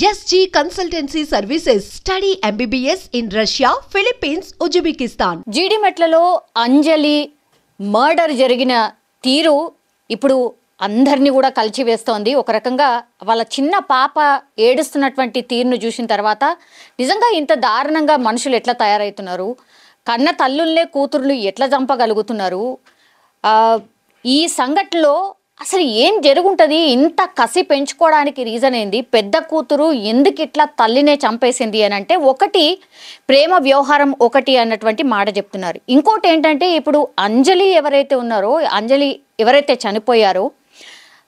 SG Consultancy Services. Study MBBS in Russia, Philippines, Uzbekistan. జీడిమెట్లలో Anjali murder జరిగిన తీరు ఇప్పుడు అందరినీ కూడా కలిచివేస్తోంది. ఒక రకంగా వాళ్ళ చిన్న పాప ఏడుస్తున్నటువంటి తీరును చూసిన తర్వాత నిజంగా ఇంత దారుణంగా మనుషులు ఎట్లా తయారవుతున్నారు, కన్న తల్లుల్నే కూతుర్లు ఎట్లా చంపగలుగుతున్నారు, ఈ సంఘటనలో అసలు ఏం జరుగుంటుంది, ఇంత కసి పెంచుకోవడానికి రీజన్ ఏంది, పెద్ద కూతురు ఎందుకు ఇట్లా తల్లినే చంపేసింది అని అంటే ఒకటి ప్రేమ వ్యవహారం ఒకటి అన్నటువంటి మాట చెప్తున్నారు. ఇంకోటి ఏంటంటే ఇప్పుడు అంజలి ఎవరైతే ఉన్నారో, అంజలి ఎవరైతే చనిపోయారో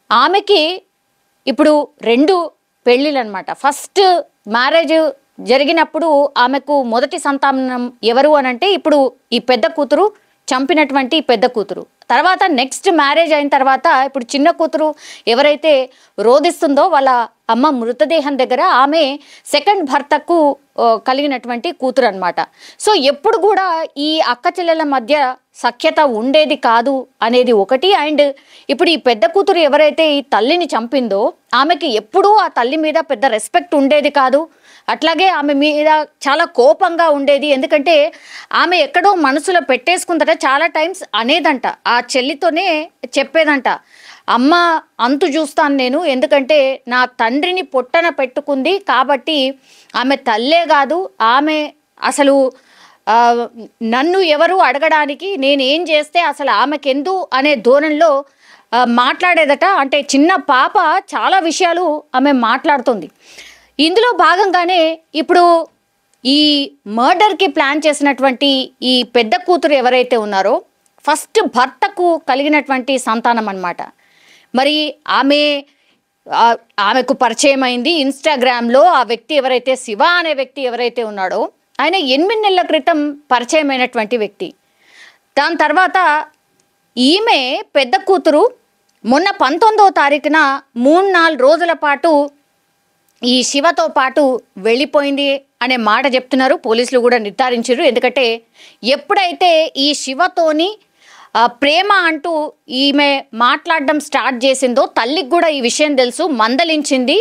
ఆమెకి ఇప్పుడు 2 పెళ్ళిళ్ళు అనమాట. ఫస్ట్ మ్యారేజ్ జరిగినప్పుడు ఆమెకు మొదటి సంతానం ఎవరు అని అంటే ఇప్పుడు ఈ పెద్ద కూతురు చంపినటువంటి పెద్ద కూతురు. తర్వాత నెక్స్ట్ మ్యారేజ్ అయిన తర్వాత ఇప్పుడు చిన్న కూతురు ఎవరైతే రోధిస్తుందో వాళ్ళ అమ్మ మృతదేహం దగ్గర ఆమె సెకండ్ భర్తకు కలిగినటువంటి కూతురు అనమాట. సో ఎప్పుడు కూడా ఈ అక్క చెల్లెల మధ్య సఖ్యత ఉండేది కాదు అనేది ఒకటి. అండ్ ఇప్పుడు ఈ పెద్ద కూతురు ఎవరైతే ఈ తల్లిని చంపిందో ఆమెకి ఎప్పుడూ ఆ తల్లి మీద పెద్ద రెస్పెక్ట్ ఉండేది కాదు. అట్లాగే ఆమె మీద చాలా కోపంగా ఉండేది. ఎందుకంటే ఆమె ఎక్కడో మనసులో పెట్టేసుకుందట, చాలా టైమ్స్ అనేదంట, ఆ చెల్లితోనే చెప్పేదంట, అమ్మ అంతు చూస్తాను నేను, ఎందుకంటే నా తండ్రిని పొట్టన పెట్టుకుంది కాబట్టి ఆమె తల్లే కాదు, ఆమె అసలు నన్ను ఎవరు అడగడానికి, నేనేం చేస్తే అసలు ఆమెకెందు అనే ధోరణిలో మాట్లాడేదట. అంటే చిన్న పాప చాలా విషయాలు ఆమె మాట్లాడుతుంది. ఇందులో భాగంగానే ఇప్పుడు ఈ మర్డర్కి ప్లాన్ చేసినటువంటి ఈ పెద్ద కూతురు ఎవరైతే ఉన్నారో ఫస్ట్ భర్తకు కలిగినటువంటి సంతానం అన్నమాట. మరి ఆమెకు పరిచయం అయింది ఇన్స్టాగ్రామ్లో. ఆ వ్యక్తి ఎవరైతే శివ అనే వ్యక్తి ఎవరైతే ఉన్నాడో ఆయన 8 నెలల క్రితం పరిచయం అయినటువంటి వ్యక్తి. దాని తర్వాత ఈమె పెద్ద కూతురు మొన్న 19వ తారీఖున 3-4 రోజుల పాటు ఈ శివతో పాటు వెళ్ళిపోయింది అనే మాట చెప్తున్నారు. పోలీసులు కూడా నిర్ధారించారు. ఎందుకంటే ఎప్పుడైతే ఈ శివతోని ప్రేమ అంటూ ఈమె మాట్లాడడం స్టార్ట్ చేసిందో తల్లికి కూడా ఈ విషయం తెలుసు, మందలించింది.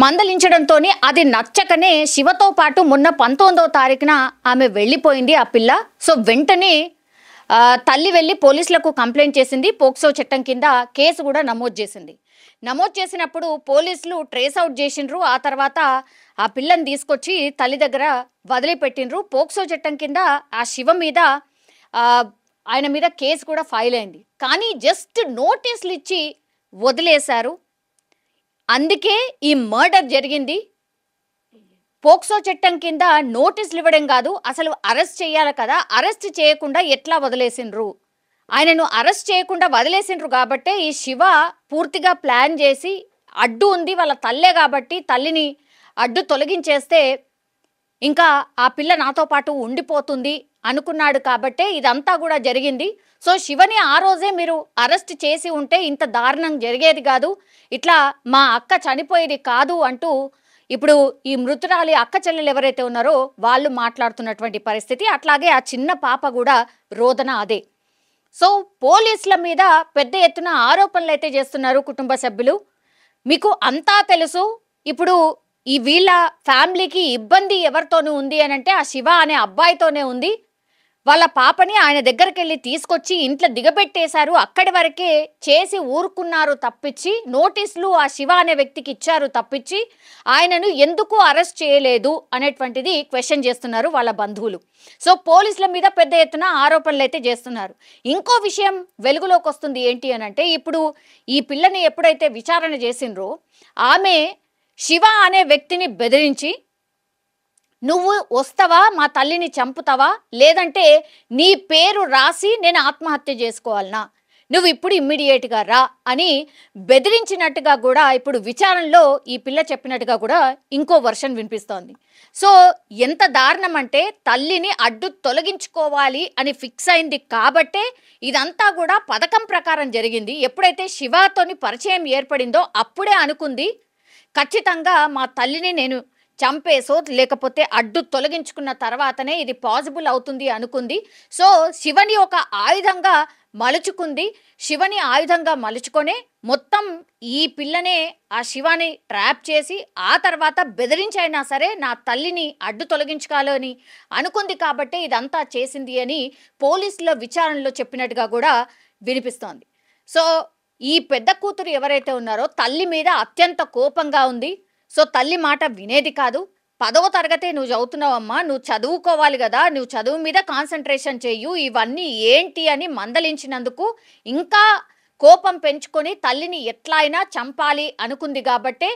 మందలించడంతో అది నచ్చకనే శివతో పాటు మొన్న 19వ తారీఖున ఆమె వెళ్ళిపోయింది ఆ పిల్ల. సో వెంటనే తల్లి వెళ్ళి పోలీసులకు కంప్లైంట్ చేసింది. పోక్సో చట్టం కింద కేసు కూడా నమోదు చేసింది. నమోదు చేసినప్పుడు పోలీసులు ట్రేస్ అవుట్ చేసిండ్రు. ఆ తర్వాత ఆ పిల్లని తీసుకొచ్చి తల్లి దగ్గర వదిలిపెట్టిండ్రు. పోక్సో చట్టం కింద ఆ శివ మీద ఆయన మీద కేసు కూడా ఫైల్ అయింది. కానీ జస్ట్ నోటీసులు ఇచ్చి వదిలేశారు. అందుకే ఈ మర్డర్ జరిగింది. పోక్సో చట్టం కింద నోటీసులు ఇవ్వడం కాదు, అసలు అరెస్ట్ చేయాలి కదా, అరెస్ట్ చేయకుండా ఎట్లా వదిలేసిండ్రు, ఆయనను అరెస్ట్ చేయకుండా వదిలేసిండ్రు. కాబట్టే ఈ శివ పూర్తిగా ప్లాన్ చేసి అడ్డు ఉంది వాళ్ళ తల్లే కాబట్టి తల్లిని అడ్డు తొలగించేస్తే ఇంకా ఆ పిల్ల నాతో పాటు ఉండిపోతుంది అనుకున్నాడు. కాబట్టే ఇదంతా కూడా జరిగింది. సో శివని ఆ రోజే మీరు అరెస్ట్ చేసి ఉంటే ఇంత దారుణం జరిగేది కాదు, ఇట్లా మా అక్క చనిపోయేది కాదు అంటూ ఇప్పుడు ఈ మృతురాలి అక్క చెల్లెలు ఎవరైతే ఉన్నారో వాళ్ళు మాట్లాడుతున్నటువంటి పరిస్థితి. అట్లాగే ఆ చిన్న పాప కూడా రోదన అదే. సో పోలీసుల మీద పెద్ద ఎత్తున ఆరోపణలు అయితే చేస్తున్నారు కుటుంబ సభ్యులు. మీకు అంతా తెలుసు. ఇప్పుడు ఈ వీళ్ళ ఫ్యామిలీకి ఇబ్బంది ఎవరితోనూ ఉంది అని అంటే ఆ శివ అనే అబ్బాయితోనే ఉంది. వాళ్ళ పాపని ఆయన దగ్గరికి వెళ్ళి తీసుకొచ్చి ఇంట్లో దిగబెట్టేశారు. అక్కడి వరకే చేసి ఊరుకున్నారు తప్పించి, నోటీసులు ఆ శివ అనే వ్యక్తికి ఇచ్చారు తప్పించి ఆయనను ఎందుకు అరెస్ట్ చేయలేదు అనేటువంటిది క్వశ్చన్ చేస్తున్నారు వాళ్ళ బంధువులు. సో పోలీసుల మీద పెద్ద ఎత్తున ఆరోపణలు అయితే చేస్తున్నారు. ఇంకో విషయం వెలుగులోకి వస్తుంది ఏంటి అని అంటే ఇప్పుడు ఈ పిల్లని ఎప్పుడైతే విచారణ చేసిండ్రో ఆమె శివ అనే వ్యక్తిని బెదిరించి, నువ్వు వస్తావా మా తల్లిని చంపుతావా, లేదంటే నీ పేరు రాసి నేను ఆత్మహత్య చేసుకోవాలనా, నువ్వు ఇప్పుడు ఇమ్మీడియట్గా రా అని బెదిరించినట్టుగా కూడా ఇప్పుడు విచారణలో ఈ పిల్ల చెప్పినట్టుగా కూడా ఇంకో వర్షన్ వినిపిస్తోంది. సో ఎంత దారుణం అంటే తల్లిని అడ్డు తొలగించుకోవాలి అని ఫిక్స్ అయింది కాబట్టే ఇదంతా కూడా పథకం ప్రకారం జరిగింది. ఎప్పుడైతే శివతోని పరిచయం ఏర్పడిందో అప్పుడే అనుకుంది ఖచ్చితంగా మా తల్లిని నేను చంపేసో లేకపోతే అడ్డు తొలగించుకున్న తర్వాతనే ఇది పాసిబుల్ అవుతుంది అనుకుంది. సో శివని ఒక ఆయుధంగా మలుచుకుంది, శివని ఆయుధంగా మలుచుకొనే మొత్తం ఈ పిల్లనే ఆ శివాని ట్రాప్ చేసి ఆ తర్వాత బెదిరించైనా సరే నా తల్లిని అడ్డు తొలగించుకోవాలని అనుకుంది కాబట్టే ఇదంతా చేసింది అని పోలీసుల విచారణలో చెప్పినట్టుగా కూడా వినిపిస్తోంది. సో ఈ పెద్ద కూతురు ఎవరైతే ఉన్నారో తల్లి మీద అత్యంత కోపంగా ఉంది. సో తల్లి మాట వినేది కాదు. 10వ తరగతి నువ్వు చదువుతున్నావమ్మా, నువ్వు చదువుకోవాలి కదా, నువ్వు చదువు మీద కాన్సన్ట్రేషన్ చెయ్యు, ఇవన్నీ ఏంటి అని మందలించినందుకు ఇంకా కోపం పెంచుకొని తల్లిని ఎట్లా అయినా చంపాలి అనుకుంది కాబట్టే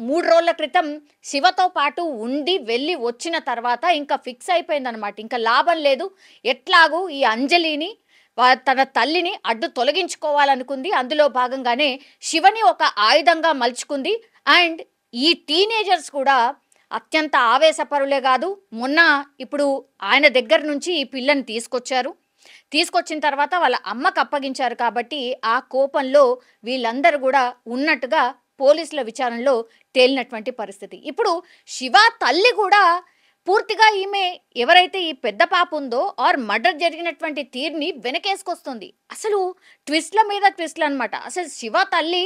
3 రోజుల క్రితం శివతో పాటు ఉండి వెళ్ళి వచ్చిన తర్వాత ఇంకా ఫిక్స్ అయిపోయిందనమాట. ఇంకా లాభం లేదు, ఎట్లాగూ ఈ అంజలిని తన తల్లిని అడ్డు తొలగించుకోవాలనుకుంది. అందులో భాగంగానే శివని ఒక ఆయుధంగా మలుచుకుంది. అండ్ ఈ టీనేజర్స్ కూడా అత్యంత ఆవేశపరులే కాదు, మొన్న ఇప్పుడు ఆయన దగ్గర నుంచి ఈ పిల్లని తీసుకొచ్చిన తర్వాత వాళ్ళ అమ్మకు అప్పగించారు కాబట్టి ఆ కోపంలో వీళ్ళందరూ కూడా ఉన్నట్టుగా పోలీసుల విచారణలో తేలినటువంటి పరిస్థితి. ఇప్పుడు శివ తల్లి కూడా పూర్తిగా ఈమె ఎవరైతే ఈ పెద్ద పాప ఉందో ఆర్ మర్డర్ జరిగినటువంటి తీరుని వెనకేసుకొస్తుంది. అసలు ట్విస్ట్ల మీద ట్విస్ట్లు అనమాట. అసలు శివ తల్లి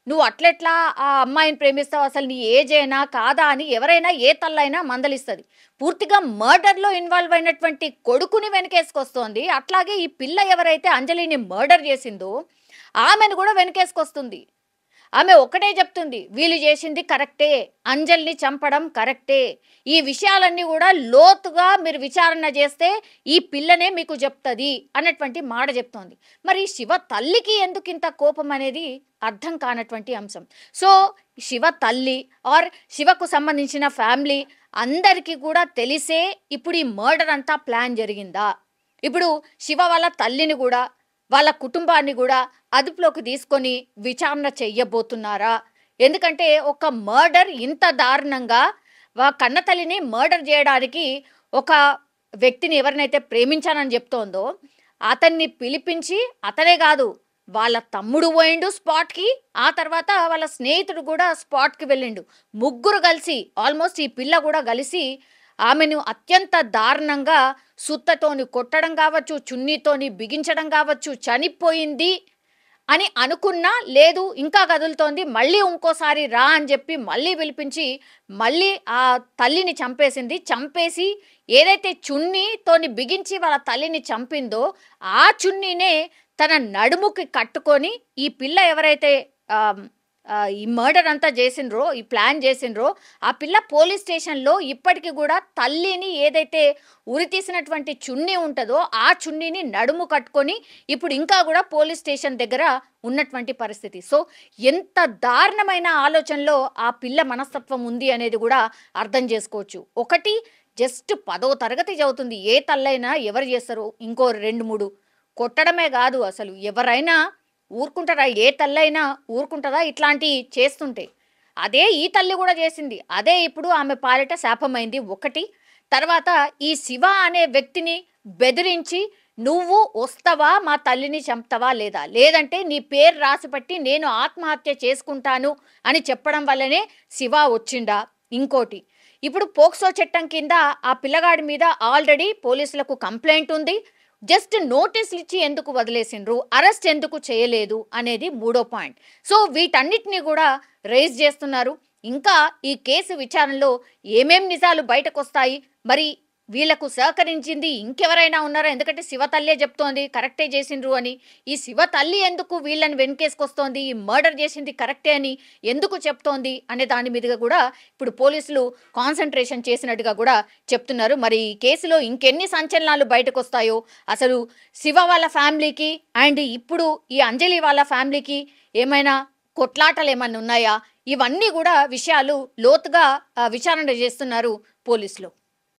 నువ్వు అట్లెట్లా ఆ అమ్మాయిని ప్రేమిస్తావు, అసలు నీ ఏజ్ అయినా కాదా అని ఎవరైనా ఏ తల్లైనా మందలిస్తుంది. పూర్తిగా మర్డర్లో ఇన్వాల్వ్ అయినటువంటి కొడుకుని వెనకేసుకొస్తోంది. అట్లాగే ఈ పిల్ల ఎవరైతే అంజలిని మర్డర్ చేసిందో ఆమెను కూడా వెనకేసుకొస్తుంది. ఆమె ఒకటే చెప్తుంది, వీళ్ళు చేసింది కరెక్టే, అంజలిని చంపడం కరెక్టే, ఈ విషయాలన్నీ కూడా లోతుగా మీరు విచారణ చేస్తే ఈ పిల్లనే మీకు చెప్తుంది అన్నటువంటి మాట చెప్తోంది. మరి శివ తల్లికి ఎందుకు ఇంత కోపం అనేది అర్థం కానటువంటి అంశం. సో శివ తల్లి ఆర్ శివకు సంబంధించిన ఫ్యామిలీ అందరికీ కూడా తెలిసే ఇప్పుడు ఈ మర్డర్ అంతా ప్లాన్ జరిగిందా? ఇప్పుడు శివ వాళ్ళ తల్లిని కూడా వాళ్ళ కుటుంబాన్ని కూడా అదుపులోకి తీసుకొని విచారణ చెయ్యబోతున్నారా? ఎందుకంటే ఒక మర్డర్ ఇంత దారుణంగా కన్న తల్లిని మర్డర్ చేయడానికి ఒక వ్యక్తిని ఎవరినైతే ప్రేమించానని చెప్తోందో అతన్ని పిలిపించి, అతనే కాదు వాళ్ళ తమ్ముడు పోయిండు స్పాట్కి, ఆ తర్వాత వాళ్ళ స్నేహితుడు కూడా స్పాట్కి వెళ్ళిండు. ముగ్గురు కలిసి ఆల్మోస్ట్ ఈ పిల్ల కూడా కలిసి ఆమెను అత్యంత దారుణంగా సుత్తతోని కొట్టడం కావచ్చు, చున్నీతోని బిగించడం కావచ్చు, చనిపోయింది అని అనుకున్నా లేదు ఇంకా కదులుతోంది, మళ్ళీ ఇంకోసారి రా అని చెప్పి మళ్ళీ పిలిపించి మళ్ళీ ఆ తల్లిని చంపేసి ఏదైతే చున్నీతోని బిగించి వాళ్ళ తల్లిని చంపిందో ఆ చున్నీనే తన నడుముకి కట్టుకొని ఈ పిల్ల ఎవరైతే ఈ మర్డర్ అంతా చేసిండ్రో, ఈ ప్లాన్ చేసిండ్రో ఆ పిల్ల పోలీస్ స్టేషన్లో ఇప్పటికీ కూడా తల్లిని ఏదైతే ఉరి తీసినటువంటి చున్నీ ఉంటుందో ఆ చున్నీని నడుము కట్టుకొని ఇప్పుడు ఇంకా కూడా పోలీస్ స్టేషన్ దగ్గర ఉన్నటువంటి పరిస్థితి. సో ఎంత దారుణమైన ఆలోచనలో ఆ పిల్ల మనస్తత్వం ఉంది అనేది కూడా అర్థం చేసుకోవచ్చు. ఒకటి జస్ట్ 10వ తరగతి చదువుతుంది, ఏ తల్లైనా ఎవరు చేస్తారు? ఇంకో 2-3 కొట్టడమే కాదు, అసలు ఎవరైనా ఊరుకుంటారా? ఏ తల్లైనా ఊరుకుంటుందా ఇట్లాంటి చేస్తుంటే? అదే ఈ తల్లి కూడా చేసింది, అదే ఇప్పుడు ఆమె పాలిట శాపమైంది. ఒకటి తర్వాత ఈ శివ అనే వ్యక్తిని బెదిరించి నువ్వు వస్తావా మా తల్లిని చంపుతావా లేదా, లేదంటే నీ పేరు రాసిపెట్టి నేను ఆత్మహత్య చేసుకుంటాను అని చెప్పడం వల్లనే శివ వచ్చిండా? ఇంకోటి ఇప్పుడు పోక్సో చట్టం కింద ఆ పిల్లగాడి మీద ఆల్రెడీ పోలీసులకు కంప్లైంట్ ఉంది. జస్ట్ నోటీసులు ఇచ్చి ఎందుకు వదిలేసిండ్రు, అరెస్ట్ ఎందుకు చేయలేదు అనేది 3వ పాయింట్. సో వీటన్నిటిని కూడా రైజ్ చేస్తున్నారు. ఇంకా ఈ కేసు విచారణలో ఏమేం నిజాలు బయటకు వస్తాయి, మరి వీళ్లకు సహకరించింది ఇంకెవరైనా ఉన్నారా? ఎందుకంటే శివ తల్లే చెప్తోంది కరెక్టే చేసిండ్రు అని. ఈ శివ తల్లి ఎందుకు వీళ్ళని వెనకేసుకొస్తోంది, ఈ మర్డర్ చేసింది కరెక్టే అని ఎందుకు చెప్తోంది అనే దాని మీదుగా కూడా ఇప్పుడు పోలీసులు కాన్సన్ట్రేషన్ చేసినట్టుగా కూడా చెప్తున్నారు. మరి ఈ కేసులో ఇంకెన్ని సంచలనాలు బయటకు వస్తాయో, అసలు శివ వాళ్ళ ఫ్యామిలీకి అండ్ ఇప్పుడు ఈ అంజలి వాళ్ళ ఫ్యామిలీకి ఏమైనా కొట్లాటలు ఏమైనా ఉన్నాయా, ఇవన్నీ కూడా విషయాలు లోతుగా విచారణ చేస్తున్నారు పోలీసులు.